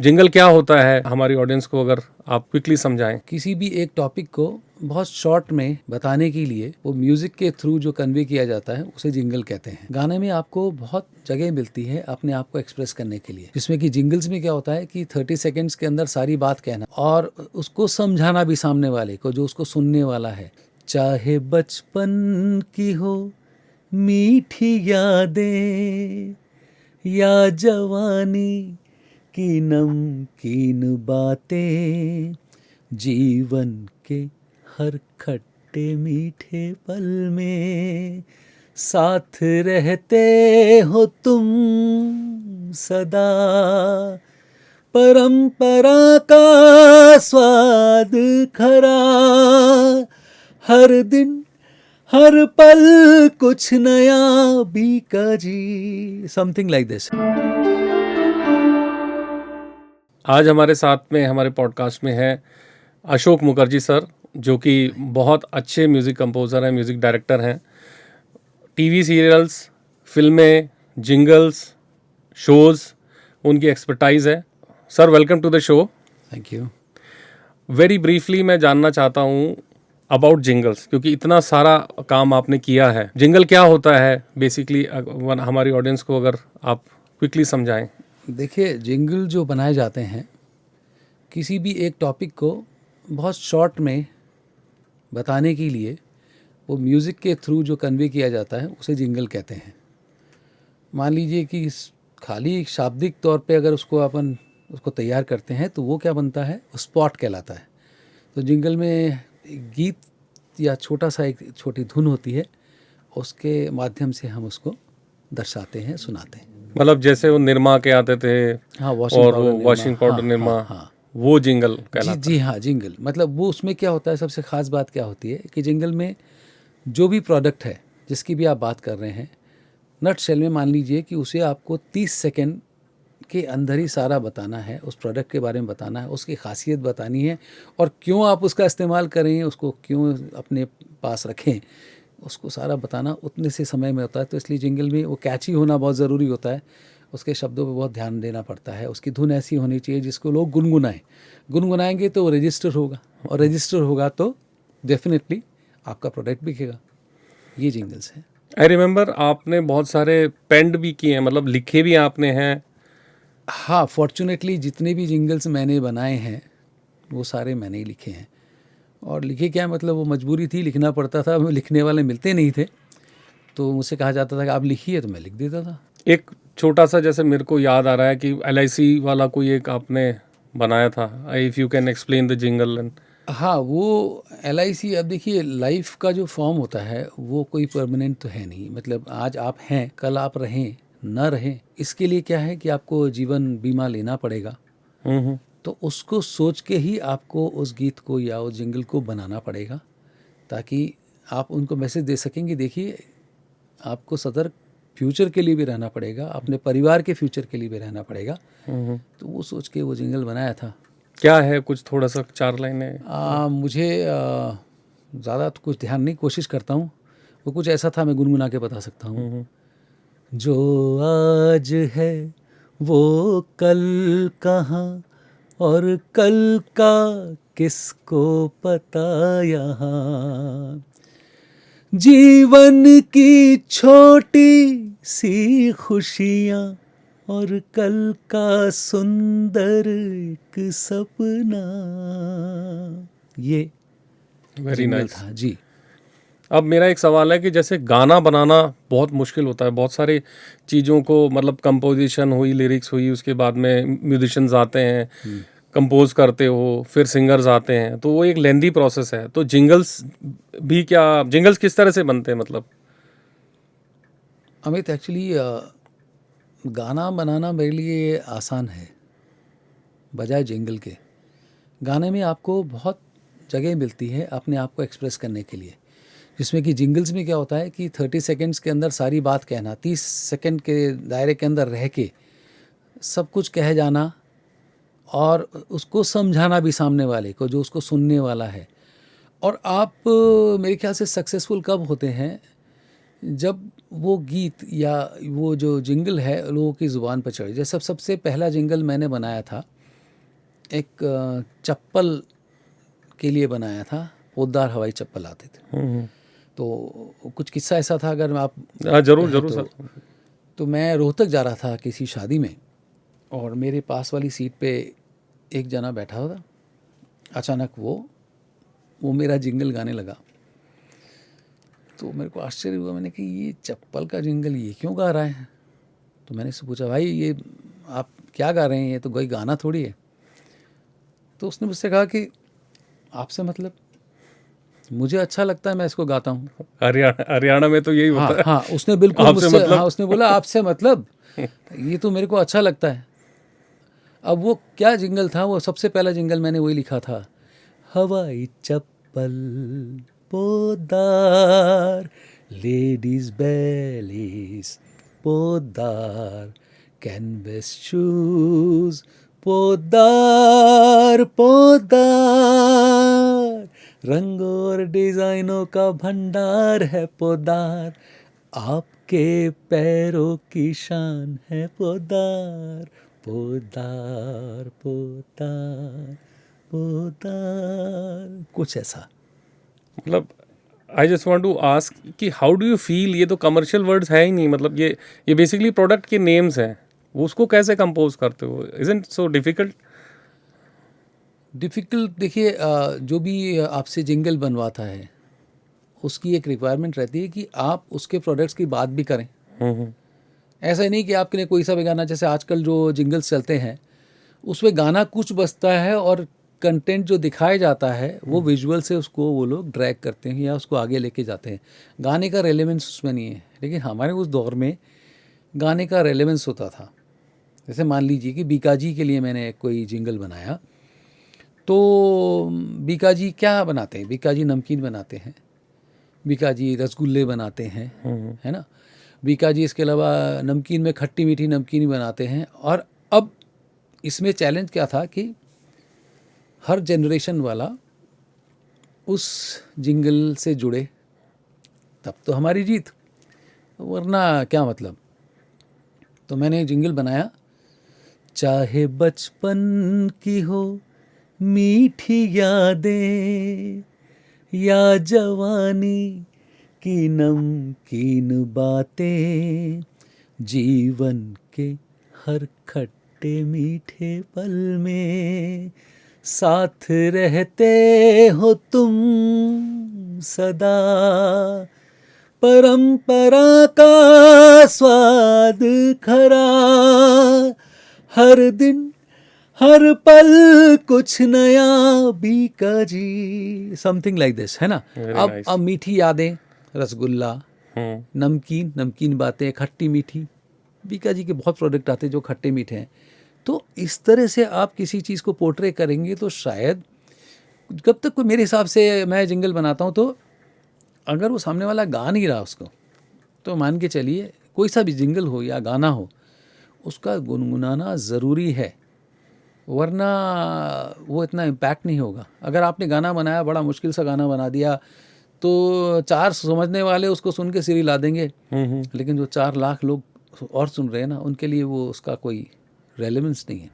Jingle क्या होता है हमारी ऑडियंस को अगर आप क्विकली समझाएं। किसी भी एक टॉपिक को बहुत शॉर्ट में बताने के लिए वो म्यूजिक के थ्रू जो कन्वे किया जाता है उसे जिंगल कहते हैं। गाने में आपको बहुत जगह मिलती है अपने आप को एक्सप्रेस करने के लिए, जिसमें कि जिंगल्स में क्या होता है कि 30 सेकेंड्स के अंदर सारी बात कहना और उसको समझाना भी सामने वाले को, जो उसको सुनने वाला है। चाहे बचपन की हो मीठी यादें या जवानी की नमकीन बातें, जीवन के हर खट्टे मीठे पल में साथ रहते हो तुम सदा, परंपरा का स्वाद खरा, हर दिन हर पल कुछ नया बीका जी, समथिंग लाइक दिस। आज हमारे साथ में हमारे पॉडकास्ट में है अशोक मुखर्जी सर, जो कि बहुत अच्छे म्यूज़िक कंपोज़र हैं, म्यूज़िक डायरेक्टर हैं। टीवी सीरियल्स, फिल्में, जिंगल्स, शोज़ उनकी एक्सपर्टाइज़ है। Sir welcome to the show. Thank you. Very briefly मैं जानना चाहता हूँ अबाउट जिंगल्स, क्योंकि इतना सारा काम आपने किया है। जिंगल क्या होता है बेसिकली, हमारी ऑडियंस को अगर आप क्विकली समझाएं। देखिए, जिंगल जो बनाए जाते हैं किसी भी एक टॉपिक को बहुत शॉर्ट में बताने के लिए वो म्यूज़िक के थ्रू जो कन्वे किया जाता है उसे जिंगल कहते हैं। मान लीजिए कि खाली शाब्दिक तौर पे अगर उसको तैयार करते हैं तो वो क्या बनता है, वो स्पॉट कहलाता है। तो जिंगल में एक गीत या छोटा सा एक छोटी धुन होती है, उसके माध्यम से हम उसको दर्शाते हैं, सुनाते हैं। मतलब जैसे वो निरमा के आते थे, हाँ, और वो वॉशिंग पाउडर निरमा, हाँ, वो जिंगल जी कहलाता जी हाँ, जिंगल मतलब वो उसमें क्या होता है, सबसे ख़ास बात क्या होती है कि जिंगल में जो भी प्रोडक्ट है जिसकी भी आप बात कर रहे हैं, नट शेल में मान लीजिए कि उसे आपको 30 सेकंड के अंदर ही सारा बताना है, उस प्रोडक्ट के बारे में बताना है, उसकी खासियत बतानी है और क्यों आप उसका इस्तेमाल करें, उसको क्यों अपने पास रखें, उसको सारा बताना उतने से समय में होता है। तो इसलिए जिंगल में वो कैची होना बहुत ज़रूरी होता है, उसके शब्दों पे बहुत ध्यान देना पड़ता है, उसकी धुन ऐसी होनी चाहिए जिसको लोग गुनगुनाएं। गुनगुनाएंगे तो वो रजिस्टर होगा और रजिस्टर होगा तो डेफिनेटली आपका प्रोडक्ट बिकेगा। ये जिंगल्स हैं। आई रिमेम्बर आपने बहुत सारे पेंड भी किए हैं, मतलब लिखे भी आपने हैं। हाँ, फॉर्चुनेटली जितने भी जिंगल्स मैंने बनाए हैं वो सारे मैंने ही लिखे हैं। और लिखे क्या, मतलब वो मजबूरी थी, लिखना पड़ता था, लिखने वाले मिलते नहीं थे, तो मुझसे कहा जाता था कि आप लिखिए, तो मैं लिख देता था। एक छोटा सा, जैसे मेरे को याद आ रहा है कि LIC वाला कोई एक आपने बनाया था, if you can explain the jingle. And हाँ, वो LIC, अब देखिए लाइफ का जो फॉर्म होता है वो कोई परमानेंट तो है नहीं, मतलब आज आप हैं, कल आप रहें न रहें, इसके लिए क्या है कि आपको जीवन बीमा लेना पड़ेगा। तो उसको सोच के ही आपको उस गीत को या उस जिंगल को बनाना पड़ेगा, ताकि आप उनको मैसेज दे सकेंगे। देखिए, आपको सतर्क फ्यूचर के लिए भी रहना पड़ेगा, अपने परिवार के फ्यूचर के लिए भी रहना पड़ेगा। तो वो सोच के वो जिंगल बनाया था। क्या है कुछ थोड़ा सा 4 लाइनें? मुझे ज़्यादा तो कुछ ध्यान नहीं, कोशिश करता हूँ। वो कुछ ऐसा था, मैं गुनगुना के बता सकता हूँ। जो आज है वो कल कहाँ, और कल का किसको पता यहाँ, जीवन की छोटी सी खुशियाँ और कल का सुंदर एक सपना। ये वेरी जिंगल नाइस। था जी। अब मेरा एक सवाल है कि जैसे गाना बनाना बहुत मुश्किल होता है, बहुत सारी चीज़ों को, मतलब कंपोजिशन हुई, लिरिक्स हुई, उसके बाद में म्यूजिशियंस आते हैं, कंपोज करते हो, फिर सिंगर्स आते हैं, तो वो एक लेंदी प्रोसेस है। तो जिंगल्स भी, क्या जिंगल्स किस तरह से बनते हैं मतलब? अमित, एक्चुअली गाना बनाना मेरे लिए आसान है बजाय जिंगल के। गाने में आपको बहुत जगह मिलती है अपने आप को एक्सप्रेस करने के लिए, जिसमें कि जिंगल्स में क्या होता है कि 30 सेकंड्स के अंदर सारी बात कहना, 30 सेकंड के दायरे के अंदर रह के सब कुछ कह जाना और उसको समझाना भी सामने वाले को, जो उसको सुनने वाला है। और आप मेरे ख्याल से सक्सेसफुल कब होते हैं, जब वो गीत या वो जो जिंगल है लोगों की ज़ुबान पर चढ़े। जैसे सबसे पहला जिंगल मैंने बनाया था एक चप्पल के लिए बनाया था, पोद्दार हवाई चप्पल आते थे। तो कुछ किस्सा ऐसा था, अगर आप जरूर जरूर सर। तो मैं रोहतक जा रहा था किसी शादी में, और मेरे पास वाली सीट पे एक जना बैठा हुआ था। अचानक वो मेरा जिंगल गाने लगा। तो मेरे को आश्चर्य हुआ, मैंने कहा ये चप्पल का जिंगल ये क्यों गा रहा है? तो मैंने उससे पूछा, भाई ये आप क्या गा रहे हैं, ये तो कोई गाना थोड़ी है। तो उसने मुझसे कहा कि आपसे मतलब, मुझे अच्छा लगता है, मैं इसको गाता हूँ। हरियाणा में तो यही होता है। हाँ, उसने बिल्कुल आपसे मुझसे मतलब? हाँ, उसने बोला आपसे मतलब, ये तो मेरे को अच्छा लगता है। अब वो क्या जिंगल था, वो सबसे पहला जिंगल मैंने वही लिखा था, हवाई चप्पल Poddar, ladies bellies Poddar, canvas shoes Poddar Poddar, रंग और डिजाइनों का भंडार है पोद्दार, आपके पैरों की शान है पोद्दार पोद्दार पोद्दार पोद्दार, कुछ ऐसा। मतलब I just want to ask कि हाउ डू यू फील, ये तो कमर्शियल वर्ड्स है ही नहीं, मतलब ये बेसिकली प्रोडक्ट के नेम्स हैं, वो उसको कैसे कंपोज करते हो? Isn't so difficult? डिफ़िकल्ट देखिए, जो भी आपसे जिंगल बनवाता है उसकी एक रिक्वायरमेंट रहती है कि आप उसके प्रोडक्ट्स की बात भी करें। ऐसा ही नहीं कि आपके लिए कोई सा भी गाना, जैसे आजकल जो जिंगल्स चलते हैं उसमें गाना कुछ बजता है और कंटेंट जो दिखाया जाता है वो विजुअल से उसको वो लोग ड्रैग करते हैं या उसको आगे लेके जाते हैं। गाने का रेलेवेंस उसमें नहीं है। लेकिन हमारे उस दौर में गाने का रेलेवेंस होता था। जैसे मान लीजिए कि बीकाजी के लिए मैंने कोई जिंगल बनाया, तो बीकाजी क्या बनाते हैं, बीकाजी नमकीन बनाते हैं, बीकाजी रसगुल्ले बनाते हैं, है ना, बीकाजी इसके अलावा नमकीन में खट्टी मीठी नमकीन भी बनाते हैं। और अब इसमें चैलेंज क्या था कि हर जनरेशन वाला उस जिंगल से जुड़े, तब तो हमारी जीत, वरना क्या मतलब। तो मैंने जिंगल बनाया, चाहे बचपन की हो मीठी यादें या जवानी की नमकीन बातें, जीवन के हर खट्टे मीठे पल में साथ रहते हो तुम सदा, परंपरा का स्वाद खरा, हर दिन हर पल कुछ नया बीकाजी, समथिंग लाइक दिस, है ना। अब मीठी यादें, रसगुल्ला, नमकीन, नमकीन बातें, खट्टी मीठी, बीकाजी के बहुत प्रोडक्ट आते हैं जो खट्टे मीठे हैं। तो इस तरह से आप किसी चीज़ को पोर्ट्रे करेंगे तो शायद कब तक कोई, मेरे हिसाब से मैं जिंगल बनाता हूँ तो अगर वो सामने वाला गा नहीं रहा उसको, तो मान के चलिए कोई सा भी जिंगल हो या गाना हो उसका गुनगुनाना ज़रूरी है, वरना वो इतना इम्पैक्ट नहीं होगा। अगर आपने गाना बनाया, बड़ा मुश्किल सा गाना बना दिया, तो 4 समझने वाले उसको सुन के सिरी ला देंगे, लेकिन जो 4 लाख लोग और सुन रहे हैं ना, उनके लिए वो उसका कोई रेलेवेंस नहीं है।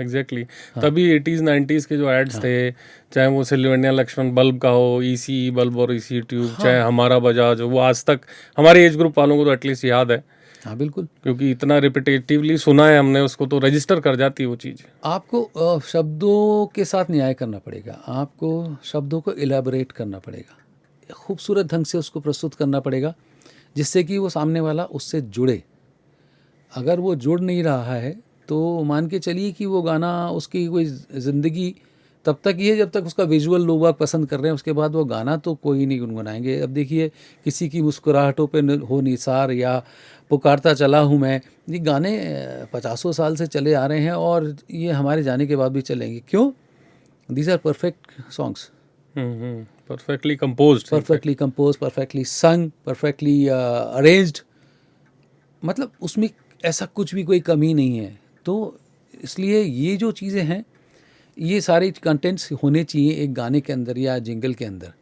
एग्जैक्टली। तभी 80s 90s के जो एड्स थे, चाहे वो सिल्वेनिया लक्ष्मण बल्ब का हो, ईसी बल्ब और ईसी ट्यूब, चाहे हमारा बजाज हो, वो आज तक हमारे एज ग्रुप वालों को तो एटलीस्ट याद है। हाँ बिल्कुल, क्योंकि इतना रिपीटेटिवली सुना है हमने उसको, तो रजिस्टर कर जाती है वो चीज़। आपको शब्दों के साथ न्याय करना पड़ेगा, आपको शब्दों को इलेबोरेट करना पड़ेगा, खूबसूरत ढंग से उसको प्रस्तुत करना पड़ेगा, जिससे कि वो सामने वाला उससे जुड़े। अगर वो जुड़ नहीं रहा है तो मान के चलिए कि वो गाना, उसकी कोई ज़िंदगी तब तक ही है जब तक उसका विजुअल लोग पसंद कर रहे हैं, उसके बाद वो गाना तो कोई नहीं गुनगुनाएंगे। अब देखिए, किसी की मुस्कुराहटों पे हो निसार या पुकारता चला हूँ मैं, ये गाने 50 साल से चले आ रहे हैं और ये हमारे जाने के बाद भी चलेंगे। क्यों? These are perfect songs, perfectly composed, perfectly sung, perfectly arranged, मतलब उसमें ऐसा कुछ भी कोई कमी नहीं है। तो इसलिए ये जो चीज़ें हैं, ये सारे कंटेंट्स होने चाहिए एक गाने के अंदर या जिंगल के अंदर।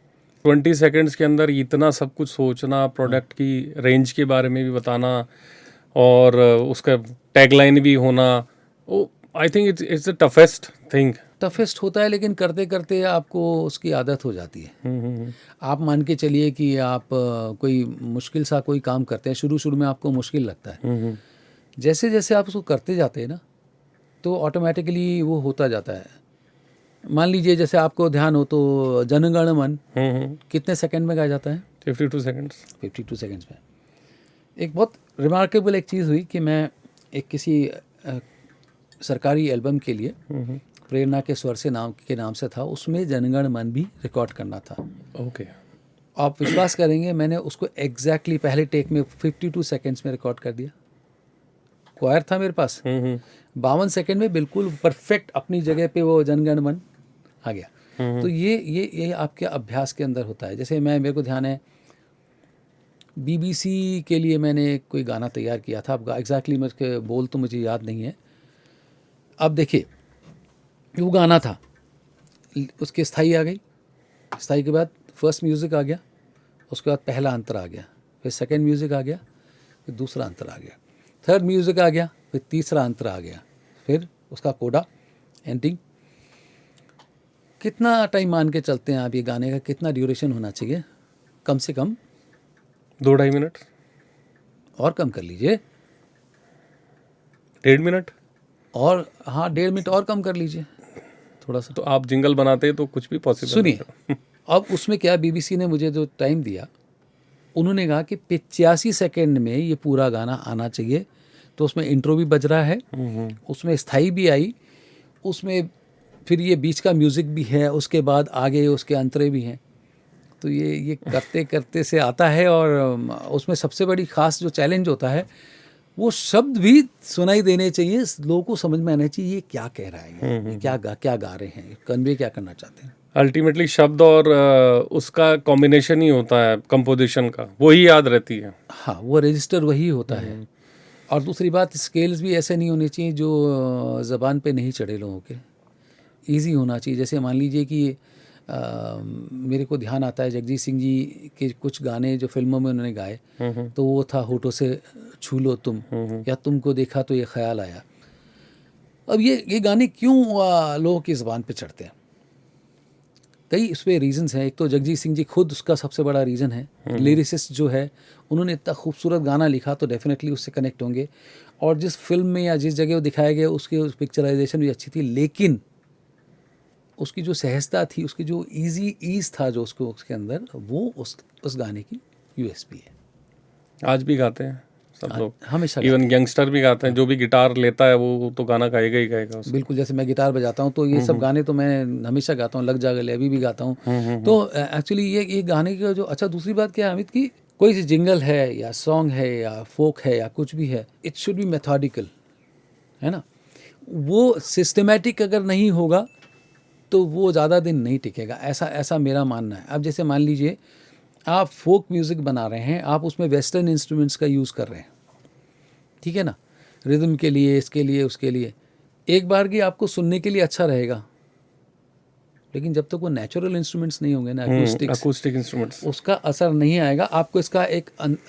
20 सेकंड्स के अंदर इतना सब कुछ सोचना, प्रोडक्ट की रेंज के बारे में भी बताना और उसका टैगलाइन भी होना, वो I think it's the toughest thing. Toughest होता है, लेकिन करते करते आपको उसकी आदत हो जाती है। आप मान के चलिए कि आप कोई मुश्किल सा कोई काम करते हैं, शुरू शुरू में आपको मुश्किल लगता है, जैसे जैसे आप उसको करते जाते हैं ना, तो ऑटोमेटिकली वो होता जाता है। मान लीजिए जैसे आपको ध्यान हो तो जनगण मन कितने सेकंड में गाया जाता है? 52 सेकंड्स। 52 सेकंड्स में। एक बहुत रिमार्केबल एक चीज़ हुई कि मैं एक किसी सरकारी एल्बम के लिए प्रेरणा के स्वर से नाम से था, उसमें जनगण मन भी रिकॉर्ड करना था। ओके। आप विश्वास करेंगे, मैंने उसको एग्जैक्टली पहले टेक में 52 सेकंड्स में रिकॉर्ड कर दिया। क्वायर था मेरे पास, 52 सेकंड में बिल्कुल परफेक्ट अपनी जगह पे वो जनगण मन आ गया। तो ये आपके अभ्यास के अंदर होता है। जैसे मेरे को ध्यान है, BBC के लिए मैंने कोई गाना तैयार किया था। अब एग्जैक्टली मुझे बोल तो मुझे याद नहीं है। अब देखिए, वो गाना था, उसकी स्थाई आ गई, स्थाई के बाद फर्स्ट म्यूज़िक आ गया, उसके बाद पहला अंतर आ गया, फिर सेकंड म्यूज़िक आ गया, फिर दूसरा अंतर आ गया, थर्ड म्यूज़िक आ गया, फिर तीसरा अंतर आ गया, फिर उसका कोडा एंडिंग। कितना टाइम मान के चलते हैं आप ये गाने का? कितना ड्यूरेशन होना चाहिए? कम से कम 2-2.5 मिनट, और कम कर लीजिए, 1.5 मिनट, और हाँ 1.5 मिनट और कम कर लीजिए थोड़ा सा। तो आप जिंगल बनाते तो कुछ भी पॉसिबल। सुनिए, अब उसमें क्या, BBC ने मुझे जो टाइम दिया, उन्होंने कहा कि 85 सेकंड में ये पूरा गाना आना चाहिए। तो उसमें इंट्रो भी बज रहा है, उसमें स्थाई भी आई, उसमें फिर ये बीच का म्यूज़िक भी है, उसके बाद आगे उसके अंतरे भी हैं। तो ये करते करते से आता है। और उसमें सबसे बड़ी ख़ास जो चैलेंज होता है, वो शब्द भी सुनाई देने चाहिए, लोगों को समझ में आना चाहिए ये क्या कह रहा है, ये क्या गा रहे हैं, कन्वे क्या करना चाहते हैं। अल्टीमेटली शब्द और उसका कॉम्बिनेशन ही होता है कंपोजिशन का, वही याद रहती है। हाँ, वो रजिस्टर वही होता है। और दूसरी बात, स्केल्स भी ऐसे नहीं होने चाहिए जो ज़बान पे नहीं चढ़े लोगों के, इजी होना चाहिए। जैसे मान लीजिए कि मेरे को ध्यान आता है जगजीत सिंह जी के कुछ गाने जो फिल्मों में उन्होंने गाए, तो वो था होठों से छू लो तुम, या तुमको देखा तो ये ख्याल आया। अब ये गाने क्यों लोगों की ज़बान पे चढ़ते हैं? कई इस पर रीज़न्स हैं। एक तो जगजीत सिंह जी खुद उसका सबसे बड़ा रीज़न है, लिरिसिस्ट जो है, उन्होंने इतना खूबसूरत गाना लिखा तो डेफिनेटली उससे कनेक्ट होंगे। और जिस फिल्म में या जिस जगह वो दिखाया गया उसकी पिक्चराइजेशन भी अच्छी थी, लेकिन उसकी जो सहजता थी, उसकी जो ईज़ था जो उसके अंदर, वो उस गाने की USP है। आज भी गाते हैं सब लोग, हमेशा इवन यंगस्टर भी गाते हैं। जो भी गिटार लेता है वो तो गाना गाएगा ही गाएगा उसको। बिल्कुल, जैसे मैं गिटार बजाता हूँ तो ये सब गाने तो मैं हमेशा गाता हूँ, लग जा गले अभी भी गाता हूँ। तो एक्चुअली ये गाने का जो, अच्छा दूसरी बात क्या है अमित, की कोई सी जिंगल है या सॉन्ग है या फोक है या कुछ भी है, इट शुड बी मेथोडिकल, है ना। वो सिस्टमेटिक अगर नहीं होगा तो वो ज़्यादा दिन नहीं टिकेगा, ऐसा मेरा मानना है। अब जैसे मान लीजिए आप फोक म्यूज़िक बना रहे हैं, आप उसमें वेस्टर्न इंस्ट्रूमेंट्स का यूज़ कर रहे हैं, ठीक है ना, रिदम के लिए, इसके लिए, उसके लिए, एक बार की आपको सुनने के लिए अच्छा रहेगा, लेकिन जब तक वो नेचुरल इंस्ट्रूमेंट्स नहीं होंगे ना, अकूस्टिक इंस्ट्रूमेंट्स, उसका असर नहीं आएगा। आपको इसका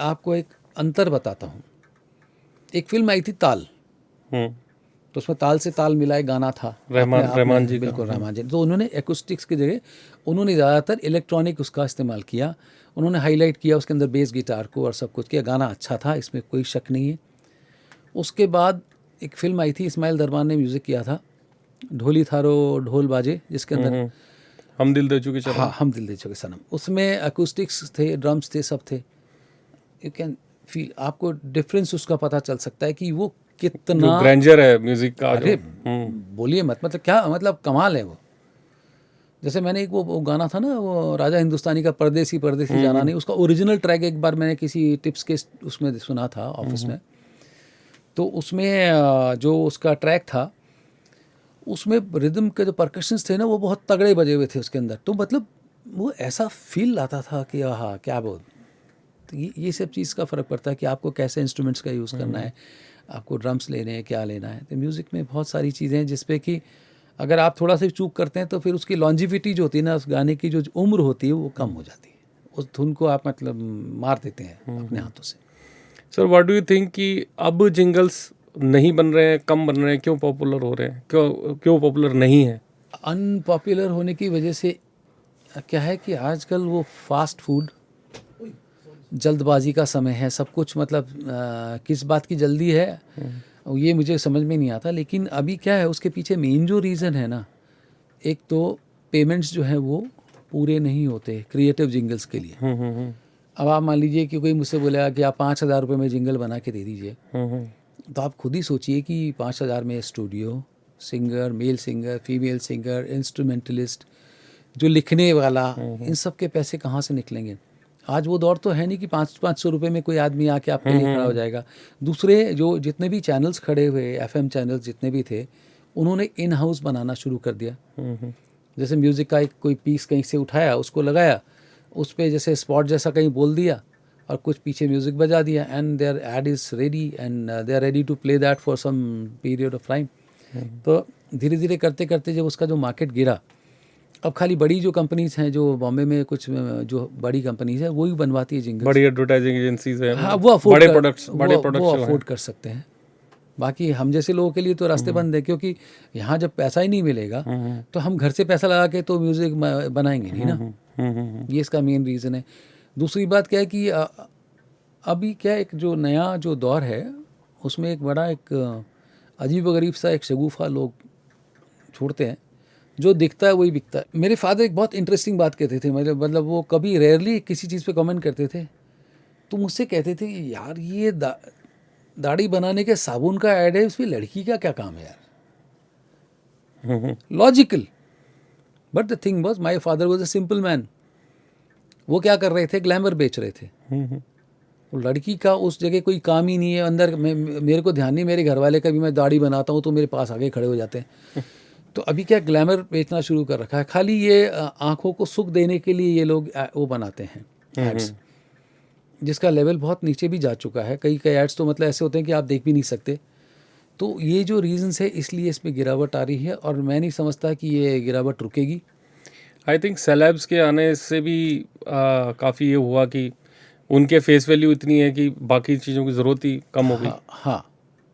आपको एक अंतर बताता हूँ। एक फिल्म आई थी ताल, तो उसमें ताल से ताल मिलाए गाना था, रहमान जी, बिल्कुल रहमान जी। तो उन्होंने एक्यूस्टिक्स की जगह उन्होंने ज़्यादातर इलेक्ट्रॉनिक उसका इस्तेमाल किया, उन्होंने हाईलाइट किया उसके अंदर बेस गिटार को और सब कुछ किया। गाना अच्छा था, इसमें कोई शक नहीं है। उसके बाद एक फिल्म आई थी, इस्माइल दरबार ने म्यूज़िक किया था, ढोली थारो ढोल बाजे, जिसके अंदर हम दिल दे चुके सनम। हाँ, हम दिल दे चुके सनम। उसमें एक्यूस्टिक्स थे, ड्रम्स थे, सब थे। यू कैन फील, आपको डिफरेंस उसका पता चल सकता है कि वो कितना ग्रैंडर है म्यूजिक का। अरे बोलिए मत, मतलब क्या, मतलब कमाल है वो। जैसे मैंने एक वो गाना था ना, वो राजा हिंदुस्तानी का परदेसी परदेसी जाना नहीं, उसका ओरिजिनल ट्रैक एक बार मैंने किसी टिप्स के उसमें सुना था ऑफिस में। तो उसमें जो उसका ट्रैक था, उसमें रिदम के जो परकशंस थे ना, वो बहुत तगड़े बजे हुए थे उसके अंदर। तो मतलब वो ऐसा फील लाता था कि हाँ क्या बोल। तो ये सब चीज़ का फ़र्क पड़ता है कि आपको कैसे इंस्ट्रूमेंट्स का यूज़ करना है, आपको ड्रम्स लेने हैं, क्या लेना है। तो म्यूज़िक में बहुत सारी चीज़ें हैं जिस पे कि अगर आप थोड़ा सा चूक करते हैं तो फिर उसकी लॉन्जिविटी जो होती है ना, उस गाने की जो उम्र होती है वो कम हो जाती है, उस धुन को आप मतलब मार देते हैं अपने हाथों से। Sir what do you think कि अब जिंगल्स नहीं बन रहे हैं, कम बन रहे हैं, क्यों पॉपुलर हो रहे हैं, क्यों पॉपुलर नहीं है? अनपॉपुलर होने की वजह से क्या है कि आजकल वो फास्ट फूड, जल्दबाजी का समय है, सब कुछ मतलब किस बात की जल्दी है ये मुझे समझ में नहीं आता। लेकिन अभी क्या है उसके पीछे मेन जो रीज़न है ना, एक तो पेमेंट्स जो है वो पूरे नहीं होते क्रिएटिव जिंगल्स के लिए। अब आप मान लीजिए कि कोई मुझसे बोलेगा कि आप 5,000 रुपये में जिंगल बना के दे दीजिए, तो आप खुद ही सोचिए कि 5,000 में studio, singer, male singer, female singer, instrumentalist, जो लिखने वाला, इन सब के पैसे कहाँ से निकलेंगे? आज वो दौर तो है नहीं कि 500 रुपये में कोई आदमी आके आपके लिए खड़ा हो जाएगा। दूसरे जो जितने भी चैनल्स खड़े हुए, FM चैनल्स जितने भी थे, उन्होंने इन हाउस बनाना शुरू कर दिया। जैसे म्यूज़िक का एक कोई पीस कहीं से उठाया, उसको लगाया, उस पर जैसे स्पॉट जैसा कहीं बोल दिया और कुछ पीछे म्यूज़िक बजा दिया, and there ad is ready and they are ready to play that for some period of time. तो धीरे धीरे करते करते जब उसका जो मार्केट गिरा, अब खाली बड़ी जो कंपनीज हैं, जो बॉम्बे में कुछ जो बड़ी कंपनीज है, वही बनवाती है जिंगल्स। बड़ी एडवर्टाइजिंग एजेंसीज हैं, हाँ, वो बड़े प्रोडक्ट्स, बड़े प्रोडक्ट्स वो अफोर्ड कर सकते हैं। बाकी हम जैसे लोगों के लिए तो रास्ते बंद है, क्योंकि यहाँ जब पैसा ही नहीं मिलेगा तो हम घर से पैसा लगा के तो म्यूज़िक बनाएंगे नहीं ना। ये इसका मेन रीज़न है। दूसरी बात क्या है कि अभी क्या एक जो नया जो दौर है उसमें एक बड़ा एक अजीब व गरीब सा एक शगुफा लोग छोड़ते हैं, जो दिखता है वही बिकता है। मेरे फादर एक बहुत इंटरेस्टिंग बात कहते थे, मतलब वो कभी रेयरली किसी चीज़ पे कमेंट करते थे, तो मुझसे कहते थे कि यार ये दाढ़ी बनाने के साबुन का ऐड है, उसमें लड़की का क्या काम है यार? Logical, but the thing was my father was a simple man. वो क्या कर रहे थे? ग्लैमर बेच रहे थे। लड़की का उस जगह कोई काम ही नहीं है। अंदर मेरे को ध्यान नहीं, मेरे घर वाले का भी मैं दाढ़ी बनाता हूँ तो मेरे पास आगे खड़े हो जाते हैं। तो अभी क्या ग्लैमर बेचना शुरू कर रखा है, खाली ये आंखों को सुख देने के लिए ये लोग वो बनाते हैं एड्स, जिसका लेवल बहुत नीचे भी जा चुका है। कई एड्स तो मतलब ऐसे होते हैं कि आप देख भी नहीं सकते। तो ये जो रीजंस है, इसलिए इसमें गिरावट आ रही है, और मैं नहीं समझता कि ये गिरावट रुकेगी। आई थिंक सेलेब्स के आने से भी काफ़ी ये हुआ कि उनके फेस वैल्यू इतनी है कि बाकी चीज़ों की ज़रूरत ही कम हो गई। हाँ,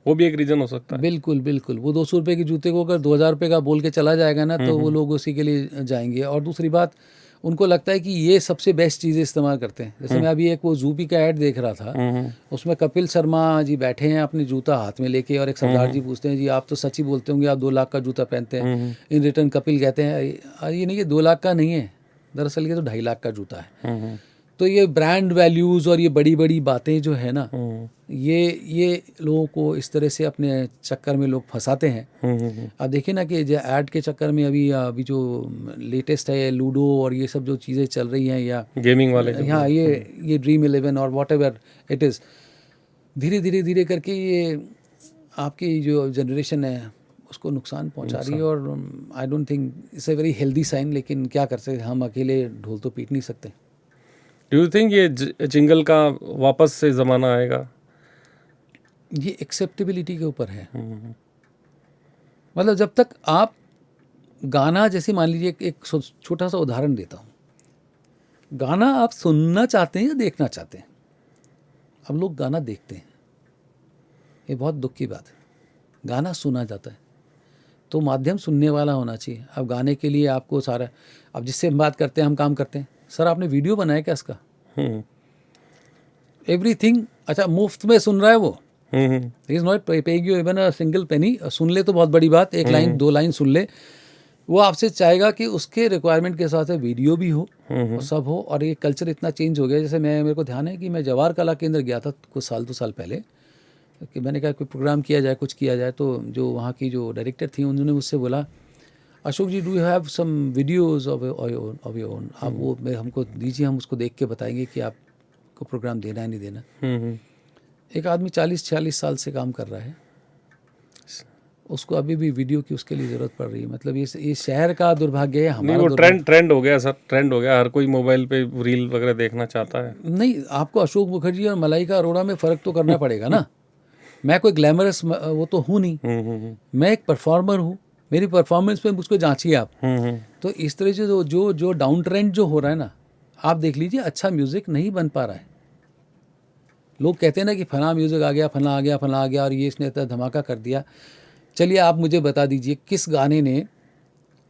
वो भी एक रीज़न हो सकता है। बिल्कुल बिल्कुल। वो 200 रुपये के जूते को अगर 2,000 रुपये का बोल के चला जाएगा ना, तो वो लोग उसी के लिए जाएंगे। और दूसरी बात, उनको लगता है कि ये सबसे बेस्ट चीज़ें इस्तेमाल करते हैं। जैसे मैं अभी एक वो जूपी का ऐड देख रहा था, उसमें कपिल शर्मा जी बैठे हैं अपने जूता हाथ में लेके, और एक सरदार जी पूछते हैं, जी आप तो सच ही बोलते होंगे, आप 2 लाख का जूता पहनते हैं। इन रिटर्न कपिल कहते हैं, ये नहीं, ये 2 लाख का नहीं है, दरअसल ये तो 2.5 लाख का जूता है। तो ये ब्रांड वैल्यूज़ और ये बड़ी बड़ी बातें जो है ना, ये लोगों को इस तरह से अपने चक्कर में लोग फंसाते हैं। अब देखिए ना कि जो ऐड के चक्कर में अभी जो लेटेस्ट है लूडो और ये सब जो चीज़ें चल रही हैं, या गेमिंग वाले, हाँ, ये ड्रीम 11 और वॉट एवर इट इज़, धीरे करके ये आपकी जो जनरेशन है उसको नुकसान पहुंचा रही है। और I don't think it's a very healthy sign. लेकिन क्या कर सकते, हम अकेले ढोल तो पीट नहीं सकते। डू यू थिंक ये जिंगल का वापस से ज़माना आएगा? ये एक्सेप्टेबिलिटी के ऊपर है। मतलब जब तक आप गाना, जैसे मान लीजिए एक छोटा सा उदाहरण देता हूँ, गाना आप सुनना चाहते हैं या देखना चाहते हैं? अब लोग गाना देखते हैं, ये बहुत दुख की बात है। गाना सुना जाता है, तो माध्यम सुनने वाला होना चाहिए। अब गाने के लिए आपको सारा, अब जिससे हम बात करते हैं, हम काम करते हैं, सर आपने वीडियो बनाया क्या इसका? एवरीथिंग, अच्छा मुफ्त में सुन रहा है वो, he is not paying you even a single penny. सुन ले तो बहुत बड़ी बात, 1 लाइन 2 लाइन सुन ले। वो आपसे चाहेगा कि उसके रिक्वायरमेंट के हिसाब से वीडियो भी हो और सब हो। और ये कल्चर इतना चेंज हो गया। जैसे मेरे को ध्यान है कि मैं जवाहर कला केंद्र गया था कुछ 2 साल पहले, कि मैंने कहा कोई प्रोग्राम किया जाए, कुछ किया जाए। तो जो वहाँ की जो डायरेक्टर थी, उन्होंने मुझसे बोला, Ashok ji, do you have some videos of your own? आप वो हमको दीजिए, हम उसको देख के बताएंगे कि आपको प्रोग्राम देना है नहीं देना। एक आदमी 40-46 साल से काम कर रहा है, उसको अभी भी वीडियो की उसके लिए ज़रूरत पड़ रही है। मतलब ये शहर का दुर्भाग्य है, हमारा नहीं, वो ट्रेंड हो गया सर, ट्रेंड हो गया। हर कोई मोबाइल पे रील वगैरह देखना चाहता है। नहीं, आपको अशोक मुखर्जी और मलाइका अरोड़ा में फ़र्क तो करना पड़ेगा ना। मैं कोई ग्लैमरस वो तो हूँ नहीं, मैं एक परफॉर्मर हूँ। मेरी परफॉर्मेंस पे मुझको जांचिए आप। तो इस तरह से जो डाउन ट्रेंड जो हो रहा है ना, आप देख लीजिए, अच्छा म्यूज़िक नहीं बन पा रहा है। लोग कहते हैं ना कि फला म्यूज़िक आ गया, फला आ गया, फला आ गया और ये इसने इतना धमाका कर दिया। चलिए आप मुझे बता दीजिए किस गाने ने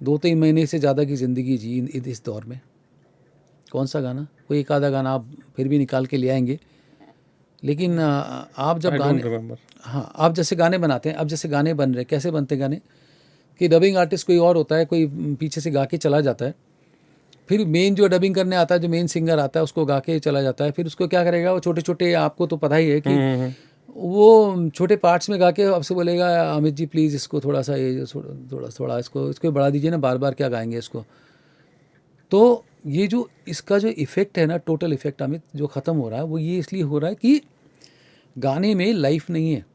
2-3 महीने से ज़्यादा की ज़िंदगी जी इस दौर में? कौन सा गाना? कोई एक आधा गाना आप फिर भी निकाल के ले आएंगे, लेकिन आप जब आई गाने, डोंट रिमेम्बर। हाँ, आप जैसे गाने बनाते हैं, अब जैसे गाने बन रहे, कैसे बनते गाने कि डबिंग आर्टिस्ट कोई और होता है, कोई पीछे से गा के चला जाता है, फिर मेन जो डबिंग करने आता है, जो मेन सिंगर आता है, उसको गा के चला जाता है, फिर उसको क्या करेगा, वो छोटे छोटे, आपको तो पता ही है कि वो छोटे पार्ट्स में गा के आपसे बोलेगा अमित जी प्लीज़ इसको थोड़ा सा ये थोड़ा इसको बढ़ा दीजिए ना, बार बार क्या गाएंगे इसको। तो ये जो इसका जो इफ़ेक्ट है ना, टोटल इफ़ेक्ट अमित जो ख़त्म हो रहा है, वो ये इसलिए हो रहा है कि गाने में लाइफ नहीं है।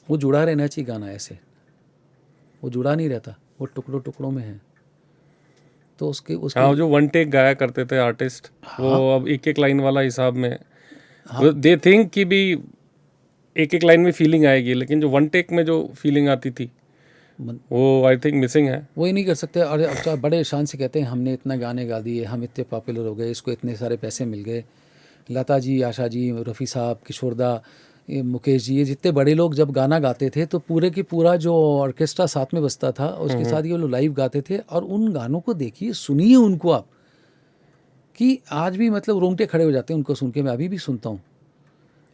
वो जुड़ा रहना चाहिए गाना, ऐसे वो जुड़ा नहीं रहता, वो टुकड़ों टुकड़ों में है। तो उसके हाँ, जो वन टेक गाया करते थे आर्टिस्ट, वो अब एक एक लाइन वाला हिसाब में, दे थिंक कि भी एक एक लाइन में फीलिंग आएगी, लेकिन जो वन टेक में जो फीलिंग आती थी वो आई थिंक मिसिंग है। वही नहीं कर सकते। और अच्छा, बड़े शान से कहते हैं हमने इतना गाने गा दिए, हम इतने पॉपुलर हो गए, इसको इतने सारे पैसे मिल गए। लता जी, आशा जी, रफ़ी साहब, किशोरदा, ये मुकेश जी, ये जितने बड़े लोग जब गाना गाते थे तो पूरे की पूरा जो ऑर्केस्ट्रा साथ में बजता था, उसके साथ ये लोग लाइव गाते थे। और उन गानों को देखिए, सुनिए उनको आप, कि आज भी मतलब रोंगटे खड़े हो जाते हैं उनको सुन के। मैं अभी भी सुनता हूँ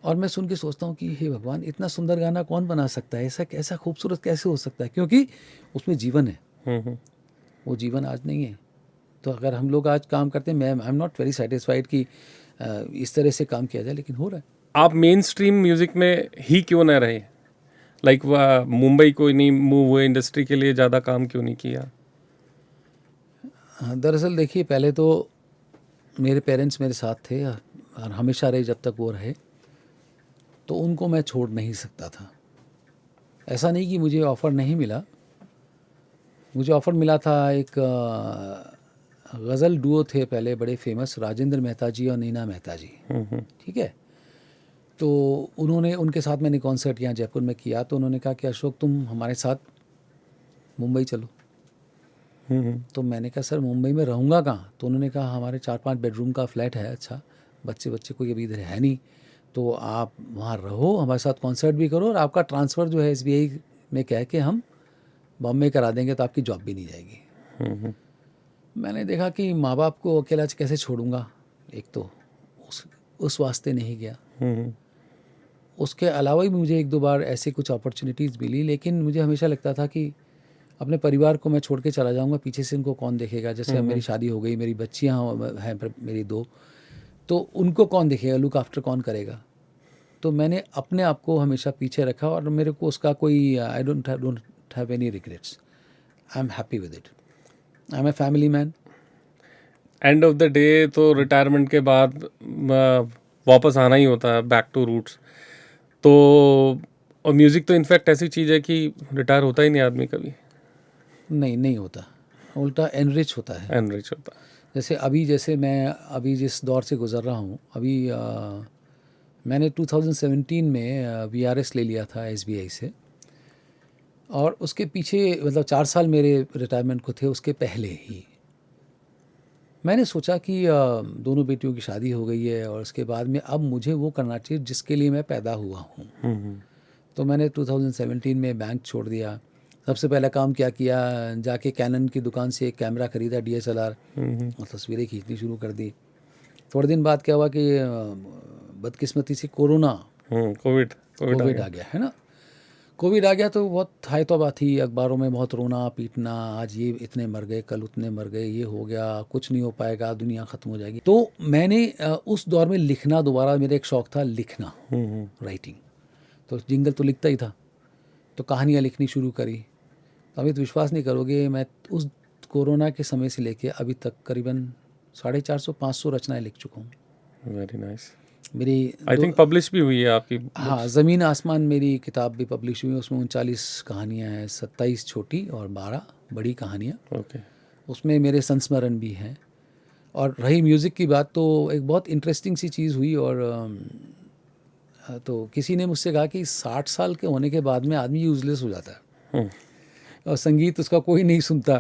और मैं सुन के सोचता हूँ कि हे भगवान, इतना सुंदर गाना कौन बना सकता है, ऐसा कैसा खूबसूरत कैसे हो सकता है, क्योंकि उसमें जीवन है। वो जीवन आज नहीं है। तो अगर हम लोग आज काम करते हैं, मैं I am not very satisfied कि इस तरह से काम किया जाए, लेकिन हो रहा है। आप मेन स्ट्रीम म्यूजिक में ही क्यों ना रहे? लाइक मुंबई को नहीं मूव हुए, इंडस्ट्री के लिए ज़्यादा काम क्यों नहीं किया? दरअसल देखिए, पहले तो मेरे पेरेंट्स मेरे साथ थे और हमेशा रहे जब तक वो रहे, तो उनको मैं छोड़ नहीं सकता था। ऐसा नहीं कि मुझे ऑफ़र नहीं मिला, मुझे ऑफ़र मिला था। एक गज़ल डुओ थे पहले बड़े फेमस, राजेंद्र मेहता जी और नीना मेहता जी, ठीक है। तो उन्होंने, उनके साथ मैंने कॉन्सर्ट यहाँ जयपुर में किया, तो उन्होंने कहा कि अशोक तुम हमारे साथ मुंबई चलो। तो मैंने कहा सर मुंबई में रहूँगा कहाँ? तो उन्होंने कहा हमारे 4-5 बेडरूम का फ्लैट है, अच्छा बच्चे कोई अभी इधर है नहीं, तो आप वहाँ रहो, हमारे साथ कॉन्सर्ट भी करो और आपका ट्रांसफ़र जो है SBI में कह के हम बॉम्बे करा देंगे, तो आपकी जॉब भी नहीं जाएगी। मैंने देखा कि माँ बाप को अकेला कैसे छोड़ूंगा, एक तो उस वास्ते नहीं गया। उसके अलावा भी मुझे 1-2 बार ऐसे कुछ अपॉर्चुनिटीज़ मिली, लेकिन मुझे हमेशा लगता था कि अपने परिवार को मैं छोड़ के चला जाऊंगा, पीछे से इनको कौन देखेगा। जैसे अब मेरी शादी हो गई, मेरी बच्चियाँ हैं मेरी 2, तो उनको कौन देखेगा, लुक आफ्टर कौन करेगा। तो मैंने अपने आप को हमेशा पीछे रखा और मेरे को उसका कोई I don't have any regrets. I am happy with it. I am a family man. End of the day तो रिटायरमेंट के बाद वापस आना ही होता है, बैक टू रूट्स। तो और म्यूज़िक तो इनफैक्ट ऐसी चीज़ है कि रिटायर होता ही नहीं आदमी कभी। नहीं होता, उल्टा एनरिच होता है, एनरिच होता है। जैसे मैं अभी जिस दौर से गुज़र रहा हूँ, अभी मैंने 2017 में VRS ले लिया था SBI से, और उसके पीछे मतलब 4 साल मेरे रिटायरमेंट को थे, उसके पहले ही मैंने सोचा कि दोनों बेटियों की शादी हो गई है और उसके बाद में अब मुझे वो करना चाहिए जिसके लिए मैं पैदा हुआ हूँ। तो मैंने 2017 में बैंक छोड़ दिया। सबसे पहला काम क्या किया, जाके कैनन की दुकान से एक कैमरा खरीदा DSLR और तस्वीरें खींचनी शुरू कर दी। थोड़े दिन बाद क्या हुआ कि बदकिस्मती से कोविड आ गया, है ना। कोविड आ गया तो बहुत हाई तौबा थी, अखबारों में बहुत रोना पीटना, आज ये इतने मर गए, कल उतने मर गए, ये हो गया, कुछ नहीं हो पाएगा, दुनिया ख़त्म हो जाएगी। तो मैंने उस दौर में लिखना, दोबारा मेरा एक शौक़ था लिखना, राइटिंग। तो जिंगल तो लिखता ही था, तो कहानियाँ लिखनी शुरू करी। अभी तो विश्वास नहीं करोगे, मैं उस कोरोना के समय से लेके अभी तक करीबन 450-500 रचनाएं लिख चुका हूँ। Very nice. मेरी आई थिंक पब्लिश भी हुई है आपकी। हाँ, ज़मीन आसमान मेरी किताब भी पब्लिश हुई है। उसमें 39 कहानियाँ हैं, 27 छोटी और 12 बड़ी कहानियाँ। ओके। उसमें मेरे संस्मरण भी हैं। और रही म्यूज़िक की बात, तो एक बहुत इंटरेस्टिंग सी चीज़ हुई। और तो किसी ने मुझसे कहा कि 60 साल के होने के बाद में आदमी यूज़लेस हो जाता है और संगीत उसका कोई नहीं सुनता।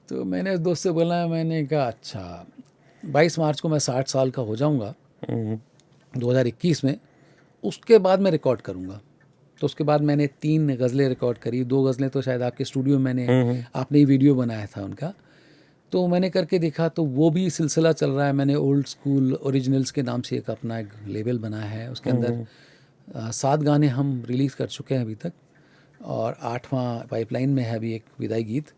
तो मैंने उस दोस्त से बोला, मैंने कहा अच्छा 22 मार्च को मैं 60 साल का हो जाऊंगा, 2021 में, उसके बाद मैं रिकॉर्ड करूँगा। तो उसके बाद मैंने 3 गज़लें रिकॉर्ड करी, 2 गज़लें तो शायद आपके स्टूडियो में मैंने आपने ही वीडियो बनाया था उनका, तो मैंने करके देखा, तो वो भी सिलसिला चल रहा है। मैंने ओल्ड स्कूल ओरिजिनल्स के नाम से एक अपना एक लेबल बनाया है, उसके अंदर 7 गाने हम रिलीज़ कर चुके हैं अभी तक, और 8वां पाइपलाइन में है अभी एक विदाई गीत।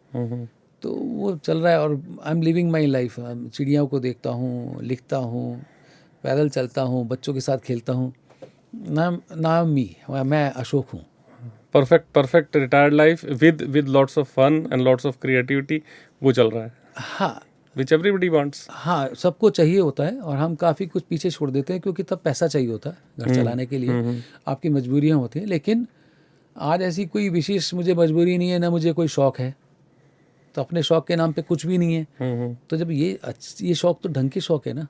तो वो चल रहा है, और I am living my life. चिड़ियों को देखता हूँ, लिखता हूँ, पैदल चलता हूँ, बच्चों के साथ खेलता हूँ। नाम मैं अशोक हूँ। Perfect retired life with lots of fun and lots of creativity, वो चल रहा है, हाँ, विच एवरीबडी वांट्स। हाँ, सबको चाहिए होता है, और हम काफ़ी कुछ पीछे छोड़ देते हैं, क्योंकि तब पैसा चाहिए होता है घर चलाने के लिए, आपकी मजबूरियाँ होती हैं। लेकिन आज ऐसी कोई विशेष मुझे मजबूरी नहीं है, ना मुझे कोई शौक़ है, तो अपने शौक़ के नाम पे कुछ भी नहीं है। तो जब ये शौक़ तो ढंग के शौक़ है ना,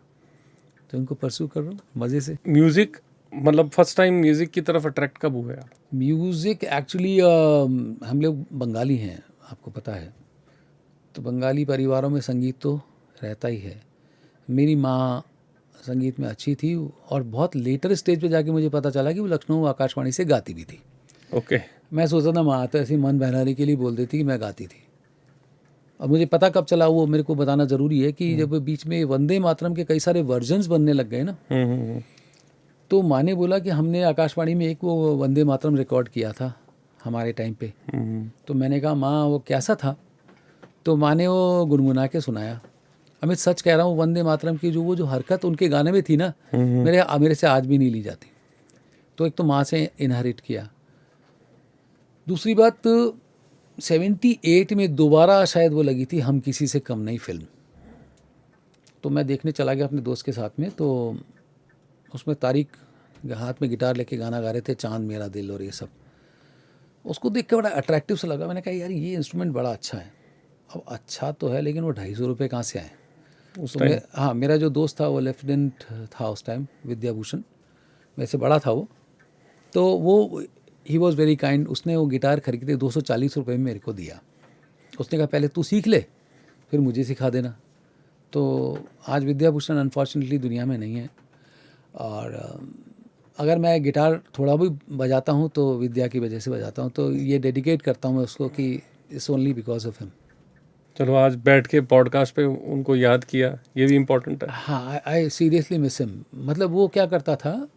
तो इनको परस्यू कर रहा हूँ मज़े से। म्यूजिक, मतलब फर्स्ट टाइम म्यूजिक की तरफ अट्रैक्ट कब हुए आप? म्यूज़िक एक्चुअली हम लोग बंगाली हैं, आपको पता है, तो बंगाली परिवारों में संगीत तो रहता ही है। मेरी माँ संगीत में अच्छी थी, और बहुत लेटर स्टेज पे जाके मुझे पता चला कि वो लखनऊ आकाशवाणी से गाती भी थी। ओके। मैं सोचता था माँ तो ऐसे मन बहलाने के लिए बोल देती कि मैं गाती थी। और मुझे पता कब चला, वो मेरे को बताना ज़रूरी है, कि जब बीच में वंदे मातरम के कई सारे वर्जन्स बनने लग गए ना, तो माँ ने बोला कि हमने आकाशवाणी में एक वो वंदे मातरम रिकॉर्ड किया था हमारे टाइम पे। तो मैंने कहा माँ वो कैसा था? तो माँ ने वो गुनगुना के सुनाया। अमित सच कह रहा हूँ, वंदे मातरम की जो हरकत उनके गाने में थी ना, मेरे से आज भी नहीं ली जाती। तो एक तो माँ से इनहेरिट किया। दूसरी बात, 78 में दोबारा शायद वो लगी थी हम किसी से कम नहीं फिल्म, तो मैं देखने चला गया अपने दोस्त के साथ में। तो उसमें तारिक हाथ में गिटार लेके गाना गा रहे थे, चांद मेरा दिल और ये सब। उसको देख के बड़ा अट्रैक्टिव सा लगा। मैंने कहा यार ये इंस्ट्रूमेंट बड़ा अच्छा है। अब अच्छा तो है, लेकिन वो 250 रुपये कहाँ से आए उस टाइम? हाँ, मेरा जो दोस्त था वो लेफ्टिनेंट था उस टाइम, विद्याभूषण, मेरे से बड़ा था वो। तो वो ही वॉज़ वेरी काइंड। उसने वो गिटार खरीदे 240 रुपये में मेरे को दिया। उसने कहा पहले तू सीख ले, फिर मुझे सिखा देना। तो आज विद्याभूषण अनफॉर्चुनेटली दुनिया में नहीं है, और अगर मैं गिटार थोड़ा भी बजाता हूँ तो विद्या की वजह से बजाता हूँ। तो ये डेडिकेट करता हूँ मैं उसको कि it's only because of him. चलो, आज बैठ के पॉडकास्ट पे उनको याद किया, ये भी इम्पोर्टेंट है। हाँ, आई सीरियसली मिस हिम। मतलब वो क्या करता था,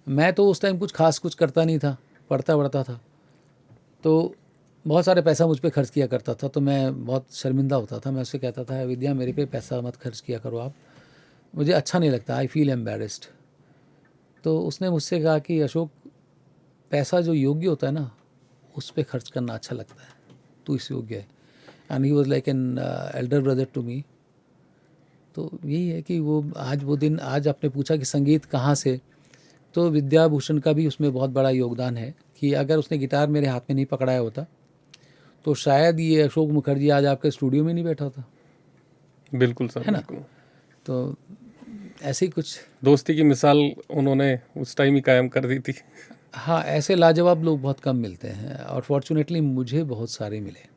मैं तो उस टाइम कुछ खास कुछ करता नहीं था, पढ़ता था, तो बहुत सारे पैसा मुझ पे खर्च किया करता था। तो मैं बहुत शर्मिंदा होता था। मैं उससे कहता था विद्या मेरे पे पैसा मत खर्च किया करो आप, मुझे अच्छा नहीं लगता, आई फील एम्बेरस्ड। तो उसने मुझसे कहा कि अशोक, पैसा जो योग्य होता है ना उस पर खर्च करना अच्छा लगता है, तू इस योग्य है। And he was like an elder brother to me. तो यही है कि वो दिन आज आपने पूछा कि संगीत कहाँ से, तो विद्याभूषण का भी उसमें बहुत बड़ा योगदान है कि अगर उसने गिटार मेरे हाथ में नहीं पकड़ाया होता तो शायद ये अशोक मुखर्जी आज आपके स्टूडियो में नहीं बैठा होता। बिल्कुल सर, है ना? बिल्कुल। तो ऐसे ही कुछ दोस्ती की मिसाल उन्होंने उस टाइम ही कायम कर दी थी। हाँ, ऐसे लाजवाब लोग बहुत कम मिलते हैं, और फॉर्चुनेटली मुझे बहुत सारे मिले,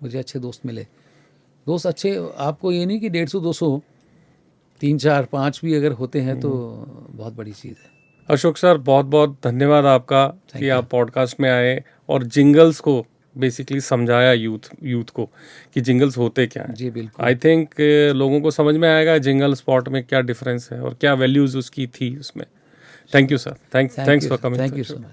मुझे अच्छे दोस्त मिले। दोस्त अच्छे, आपको ये नहीं कि 150 200, 3 4 5 भी अगर होते हैं तो बहुत बड़ी चीज़ है। अशोक सर, बहुत बहुत धन्यवाद आपका कि आप पॉडकास्ट में आए और जिंगल्स को बेसिकली समझाया यूथ को कि जिंगल्स होते क्या हैं। जी बिल्कुल। आई थिंक लोगों को समझ में आएगा जिंगल स्पॉट में क्या डिफरेंस है और क्या वैल्यूज उसकी थी उसमें। Thank you sir, thanks for coming. Thank you so much.